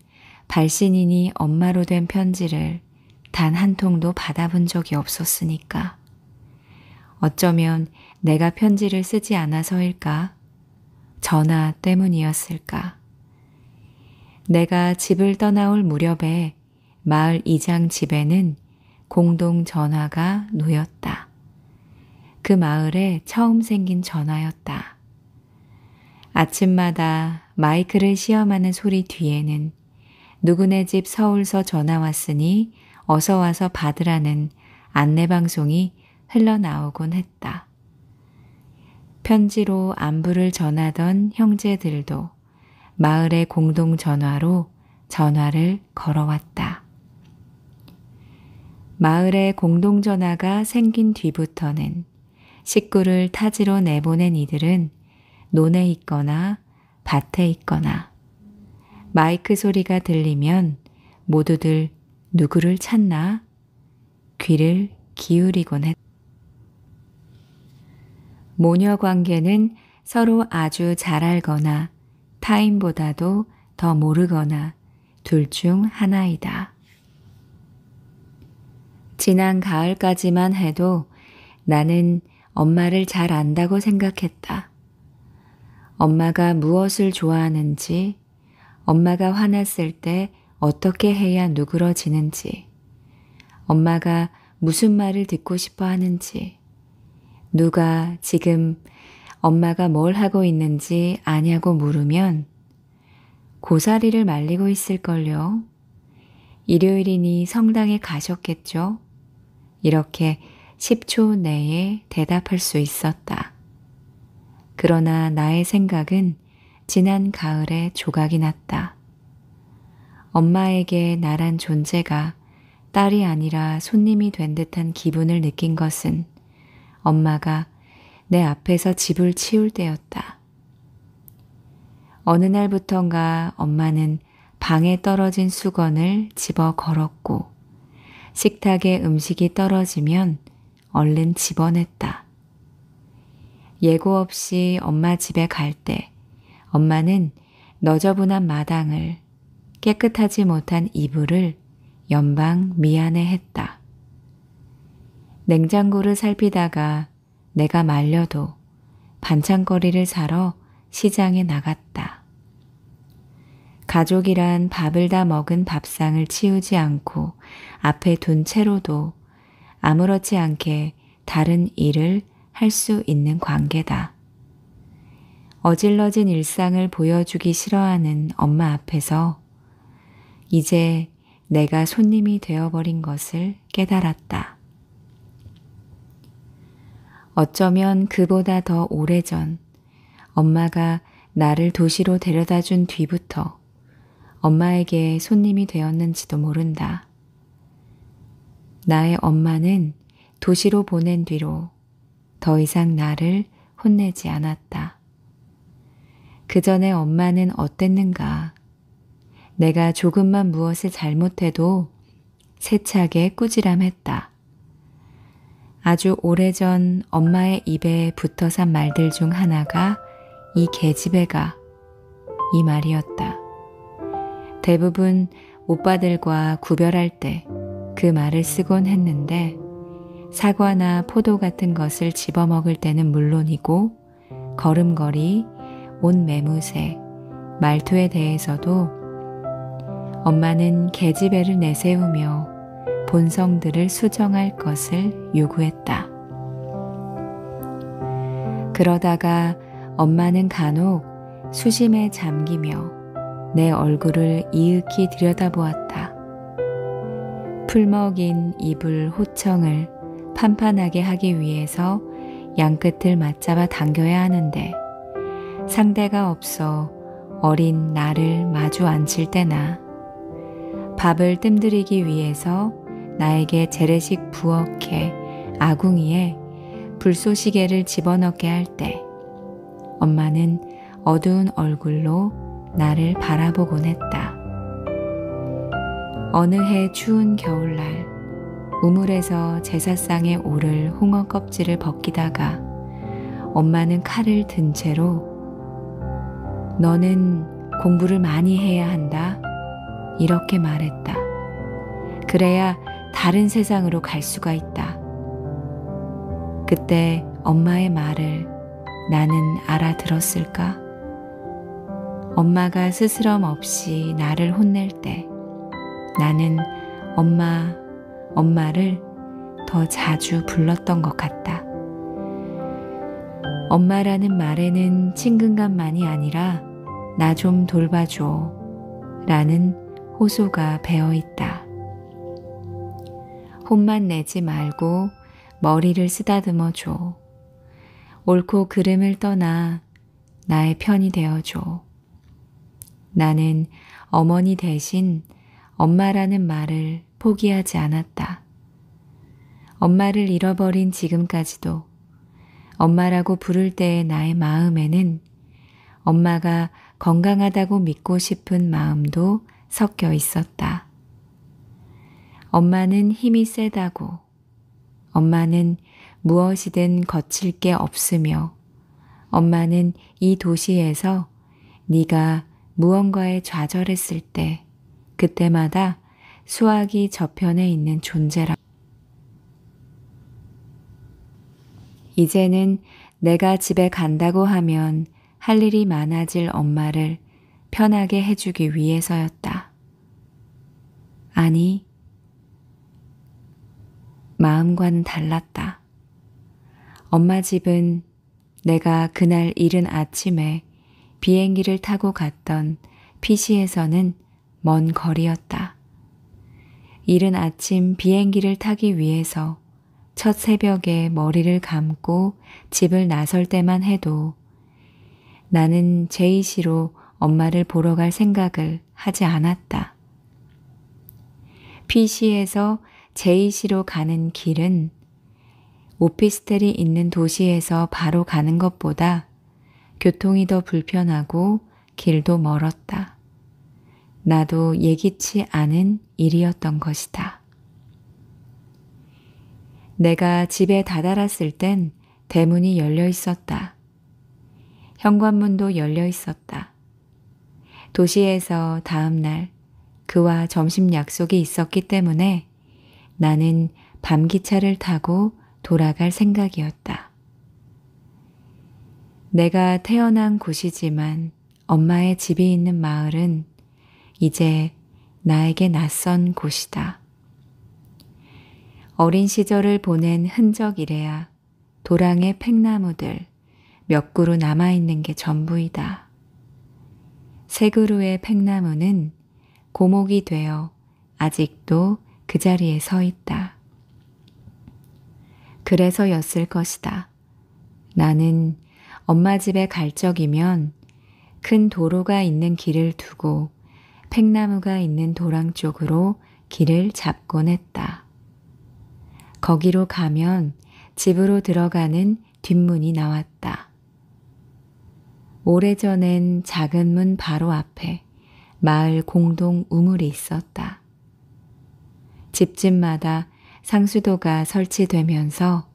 발신인이 엄마로 된 편지를 단 한 통도 받아본 적이 없었으니까. 어쩌면 내가 편지를 쓰지 않아서일까? 전화 때문이었을까? 내가 집을 떠나올 무렵에 마을 이장 집에는 공동 전화가 놓였다. 그 마을에 처음 생긴 전화였다. 아침마다 마이크를 시험하는 소리 뒤에는 누구네 집 서울서 전화 왔으니 어서 와서 받으라는 안내방송이 흘러나오곤 했다. 편지로 안부를 전하던 형제들도 마을의 공동전화로 전화를 걸어왔다. 마을의 공동전화가 생긴 뒤부터는 식구를 타지로 내보낸 이들은 논에 있거나 밭에 있거나 마이크 소리가 들리면 모두들 누구를 찾나 귀를 기울이곤 했다. 모녀 관계는 서로 아주 잘 알거나 타인보다도 더 모르거나 둘 중 하나이다. 지난 가을까지만 해도 나는 엄마를 잘 안다고 생각했다. 엄마가 무엇을 좋아하는지, 엄마가 화났을 때 어떻게 해야 누그러지는지, 엄마가 무슨 말을 듣고 싶어 하는지, 누가 지금 엄마가 뭘 하고 있는지 아냐고 물으면 고사리를 말리고 있을걸요. 일요일이니 성당에 가셨겠죠? 이렇게 10초 내에 대답할 수 있었다. 그러나 나의 생각은 지난 가을에 조각이 났다. 엄마에게 나란 존재가 딸이 아니라 손님이 된 듯한 기분을 느낀 것은 엄마가 내 앞에서 집을 치울 때였다. 어느 날부턴가 엄마는 방에 떨어진 수건을 집어 걸었고 식탁에 음식이 떨어지면 얼른 집어냈다. 예고 없이 엄마 집에 갈 때 엄마는 너저분한 마당을 깨끗하지 못한 이불을 연방 미안해했다. 냉장고를 살피다가 내가 말려도 반찬거리를 사러 시장에 나갔다. 가족이란 밥을 다 먹은 밥상을 치우지 않고 앞에 둔 채로도 아무렇지 않게 다른 일을 할 수 있는 관계다. 어질러진 일상을 보여주기 싫어하는 엄마 앞에서 이제 내가 손님이 되어버린 것을 깨달았다. 어쩌면 그보다 더 오래전 엄마가 나를 도시로 데려다 준 뒤부터 엄마에게 손님이 되었는지도 모른다. 나의 엄마는 도시로 보낸 뒤로 더 이상 나를 혼내지 않았다. 그 전에 엄마는 어땠는가? 내가 조금만 무엇을 잘못해도 세차게 꾸지람했다. 아주 오래전 엄마의 입에 붙어 산 말들 중 하나가 이 계집애가 이 말이었다. 대부분 오빠들과 구별할 때 그 말을 쓰곤 했는데 사과나 포도 같은 것을 집어먹을 때는 물론이고 걸음걸이, 옷 매무새, 말투에 대해서도 엄마는 계집애를 내세우며 본성들을 수정할 것을 요구했다. 그러다가 엄마는 간혹 수심에 잠기며 내 얼굴을 이윽히 들여다보았다. 풀먹인 이불 호청을 판판하게 하기 위해서 양끝을 맞잡아 당겨야 하는데 상대가 없어 어린 나를 마주 앉힐 때나 밥을 뜸들이기 위해서 나에게 재래식 부엌에 아궁이에 불쏘시개를 집어넣게 할 때 엄마는 어두운 얼굴로 나를 바라보곤 했다. 어느 해 추운 겨울날 우물에서 제사상에 오를 홍어 껍질을 벗기다가 엄마는 칼을 든 채로 너는 공부를 많이 해야 한다. 이렇게 말했다. 그래야 다른 세상으로 갈 수가 있다. 그때 엄마의 말을 나는 알아들었을까? 엄마가 스스럼 없이 나를 혼낼 때 나는 엄마를 더 자주 불렀던 것 같다. 엄마라는 말에는 친근감만이 아니라 나 좀 돌봐줘 라는 호소가 배어 있다. 혼만 내지 말고 머리를 쓰다듬어 줘. 옳고 그름을 떠나 나의 편이 되어줘. 나는 어머니 대신 엄마라는 말을 포기하지 않았다. 엄마를 잃어버린 지금까지도 엄마라고 부를 때의 나의 마음에는 엄마가 건강하다고 믿고 싶은 마음도 섞여 있었다. 엄마는 힘이 세다고, 엄마는 무엇이든 거칠 게 없으며, 엄마는 이 도시에서 네가 무언가에 좌절했을 때 그때마다 수학이 저편에 있는 존재라. 이제는 내가 집에 간다고 하면 할 일이 많아질 엄마를 편하게 해주기 위해서였다. 아니, 마음과는 달랐다. 엄마 집은 내가 그날 이른 아침에 비행기를 타고 갔던 피시에서는 먼 거리였다. 이른 아침 비행기를 타기 위해서 첫 새벽에 머리를 감고 집을 나설 때만 해도 나는 제이시로 엄마를 보러 갈 생각을 하지 않았다. 피시에서 제이시로 가는 길은 오피스텔이 있는 도시에서 바로 가는 것보다 교통이 더 불편하고 길도 멀었다. 나도 예기치 않은 일이었던 것이다. 내가 집에 다다랐을 땐 대문이 열려 있었다. 현관문도 열려 있었다. 도시에서 다음 날 그와 점심 약속이 있었기 때문에 나는 밤기차를 타고 돌아갈 생각이었다. 내가 태어난 곳이지만 엄마의 집이 있는 마을은 이제 나에게 낯선 곳이다. 어린 시절을 보낸 흔적이래야 도랑의 팽나무들 몇 그루 남아있는 게 전부이다. 세 그루의 팽나무는 고목이 되어 아직도 그 자리에 서 있다. 그래서였을 것이다. 나는 엄마 집에 갈 적이면 큰 도로가 있는 길을 두고 팽나무가 있는 도랑 쪽으로 길을 잡곤 했다. 거기로 가면 집으로 들어가는 뒷문이 나왔다. 오래전엔 작은 문 바로 앞에 마을 공동 우물이 있었다. 집집마다 상수도가 설치되면서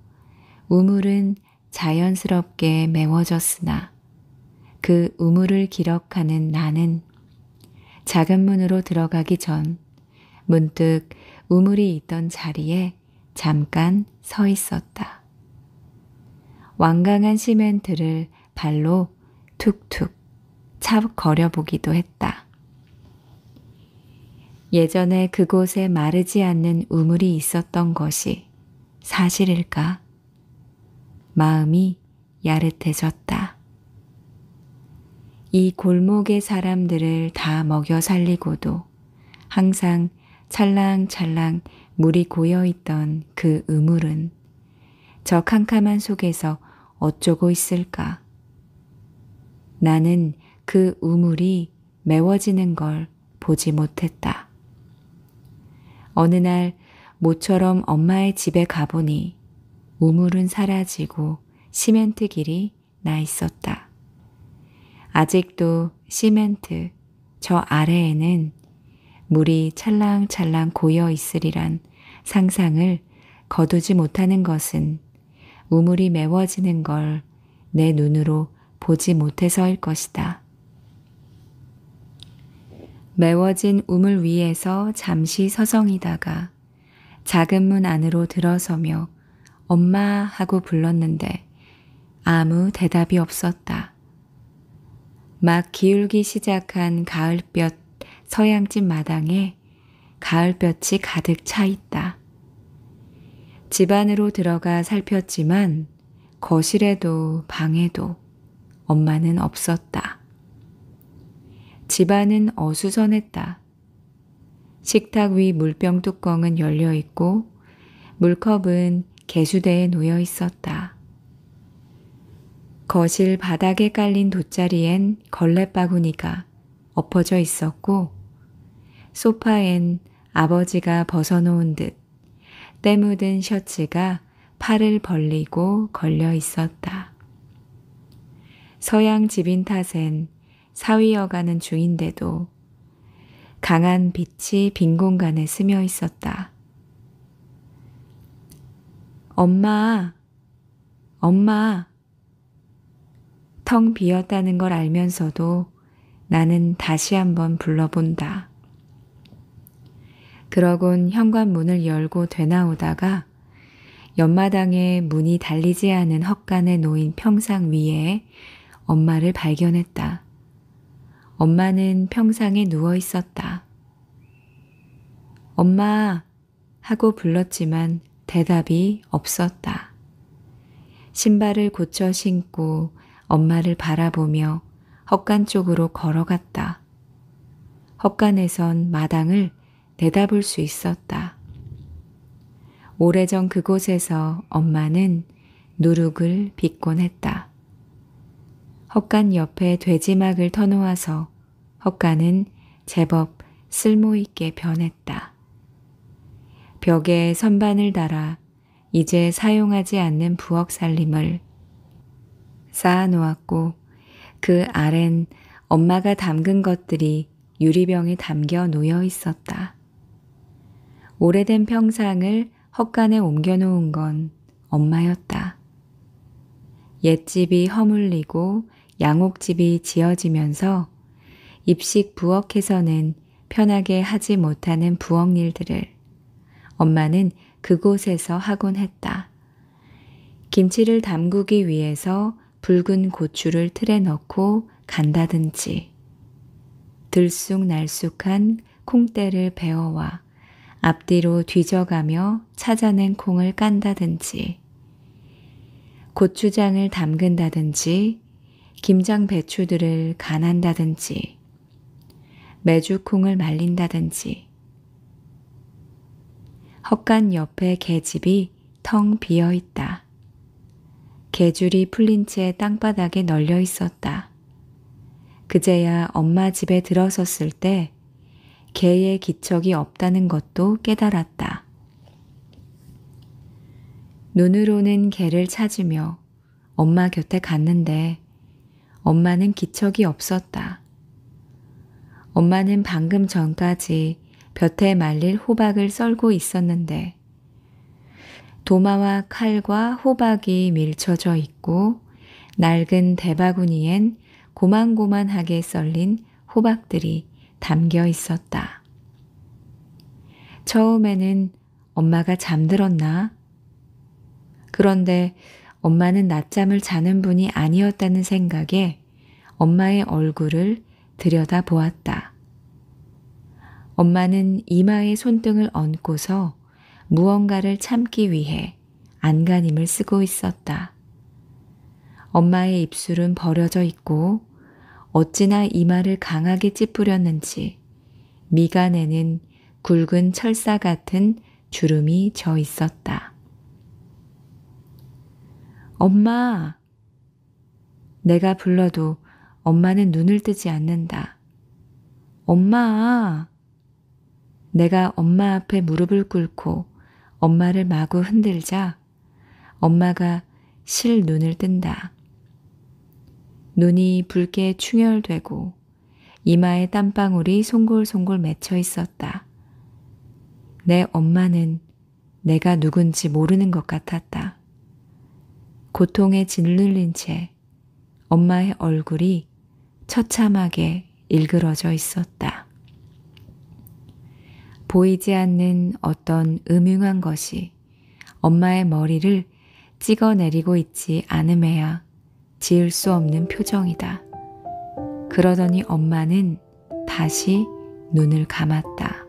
우물은 자연스럽게 메워졌으나 그 우물을 기록하는 나는 작은 문으로 들어가기 전 문득 우물이 있던 자리에 잠깐 서 있었다. 완강한 시멘트를 발로 툭툭 차거려보기도 했다. 예전에 그곳에 마르지 않는 우물이 있었던 것이 사실일까? 마음이 야릇해졌다. 이 골목의 사람들을 다 먹여 살리고도 항상 찰랑찰랑 물이 고여있던 그 우물은 저 캄캄한 속에서 어쩌고 있을까? 나는 그 우물이 메워지는 걸 보지 못했다. 어느 날 모처럼 엄마의 집에 가보니 우물은 사라지고 시멘트 길이 나 있었다. 아직도 시멘트 저 아래에는 물이 찰랑찰랑 고여 있으리란 상상을 거두지 못하는 것은 우물이 메워지는 걸 내 눈으로 보지 못해서일 것이다. 메워진 우물 위에서 잠시 서성이다가 작은 문 안으로 들어서며 엄마 하고 불렀는데 아무 대답이 없었다. 막 기울기 시작한 가을볕 서양집 마당에 가을볕이 가득 차 있다. 집 안으로 들어가 살폈지만 거실에도 방에도 엄마는 없었다. 집안은 어수선했다. 식탁 위 물병 뚜껑은 열려 있고 물컵은 개수대에 놓여 있었다. 거실 바닥에 깔린 돗자리엔 걸레바구니가 엎어져 있었고 소파엔 아버지가 벗어놓은 듯 때 묻은 셔츠가 팔을 벌리고 걸려 있었다. 서양 집인 탓엔 사위여가는 중인데도 강한 빛이 빈 공간에 스며 있었다. 엄마, 엄마. 텅 비었다는 걸 알면서도 나는 다시 한번 불러본다. 그러곤 현관문을 열고 되나오다가 옆마당에 문이 달리지 않은 헛간에 놓인 평상 위에 엄마를 발견했다. 엄마는 평상에 누워 있었다. 엄마 하고 불렀지만 대답이 없었다. 신발을 고쳐 신고 엄마를 바라보며 헛간 쪽으로 걸어갔다. 헛간에선 마당을 내다볼 수 있었다. 오래전 그곳에서 엄마는 누룩을 빚곤 했다. 헛간 옆에 돼지막을 터놓아서 헛간은 제법 쓸모있게 변했다. 벽에 선반을 달아 이제 사용하지 않는 부엌 살림을 쌓아놓았고 그 아랜 엄마가 담근 것들이 유리병에 담겨 놓여 있었다. 오래된 평상을 헛간에 옮겨놓은 건 엄마였다. 옛집이 허물리고 양옥집이 지어지면서 입식 부엌에서는 편하게 하지 못하는 부엌 일들을 엄마는 그곳에서 하곤 했다. 김치를 담그기 위해서 붉은 고추를 틀에 넣고 간다든지, 들쑥날쑥한 콩대를 베어와 앞뒤로 뒤져가며 찾아낸 콩을 깐다든지, 고추장을 담근다든지, 김장 배추들을 간한다든지, 메주콩을 말린다든지, 헛간 옆에 개집이 텅 비어 있다. 개줄이 풀린 채 땅바닥에 널려 있었다. 그제야 엄마 집에 들어섰을 때 개의 기척이 없다는 것도 깨달았다. 눈으로는 개를 찾으며 엄마 곁에 갔는데 엄마는 기척이 없었다. 엄마는 방금 전까지 볕에 말릴 호박을 썰고 있었는데 도마와 칼과 호박이 밀쳐져 있고 낡은 대바구니엔 고만고만하게 썰린 호박들이 담겨 있었다. 처음에는 엄마가 잠들었나? 그런데 엄마는 낮잠을 자는 분이 아니었다는 생각에 엄마의 얼굴을 들여다보았다. 엄마는 이마에 손등을 얹고서 무언가를 참기 위해 안간힘을 쓰고 있었다. 엄마의 입술은 벌어져 있고 어찌나 이마를 강하게 찌푸렸는지 미간에는 굵은 철사 같은 주름이 져 있었다. 엄마! 내가 불러도 엄마는 눈을 뜨지 않는다. 엄마! 내가 엄마 앞에 무릎을 꿇고 엄마를 마구 흔들자 엄마가 실 눈을 뜬다. 눈이 붉게 충혈되고 이마에 땀방울이 송골송골 맺혀 있었다. 내 엄마는 내가 누군지 모르는 것 같았다. 고통에 짓눌린 채 엄마의 얼굴이 처참하게 일그러져 있었다. 보이지 않는 어떤 음흉한 것이 엄마의 머리를 찍어내리고 있지 않음에야 지을 수 없는 표정이다. 그러더니 엄마는 다시 눈을 감았다.